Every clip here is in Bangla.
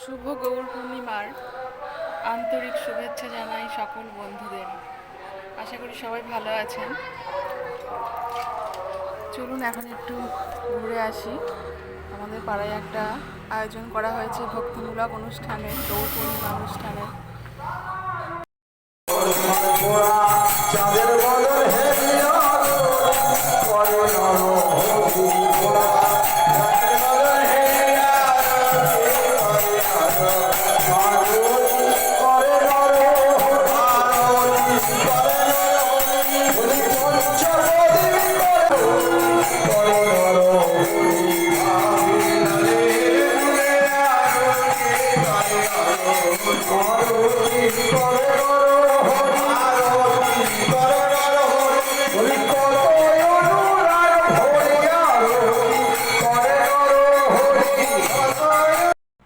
শুভ গৌর পূর্ণিমার আন্তরিক শুভেচ্ছা জানাই সকল বন্ধুদের। আশা করি সবাই ভালো আছেন। চলুন এখন একটু ঘুরে আসি। আমাদের পাড়ায় একটা আয়োজন করা হয়েছে ভক্তিমূলক অনুষ্ঠানে, গৌর পূর্ণিমা অনুষ্ঠানে। চাঁদের বদল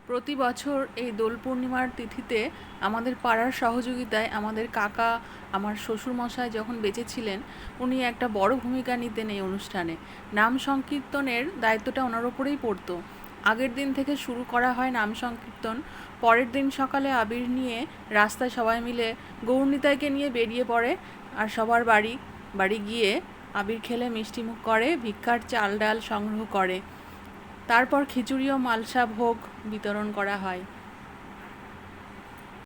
প্রতি বছর এই দোল পূর্ণিমার তিথিতে আমাদের পাড়ার সহযোগিতায় আমাদের কাকা, আমার শ্বশুরমশাই যখন বেঁচে ছিলেন, উনি একটা বড় ভূমিকা নিতেন এই অনুষ্ঠানে। নাম সংকীর্তনের দায়িত্বটা ওনার ওপরেই পড়তো। আগের দিন থেকে শুরু করা হয় নাম সংকীর্তন। পরের দিন সকালে আবির নিয়ে রাস্তায় সবাই মিলে গৌরনিতাইকে নিয়ে বেরিয়ে পড়ে, আর সবার বাড়ি বাড়ি গিয়ে আবির খেলে মিষ্টিমুখ করে, ভিক্ষার চাল ডাল সংগ্রহ করে। তারপর খিচুড়ি ও মালসা ভোগ বিতরণ করা হয়।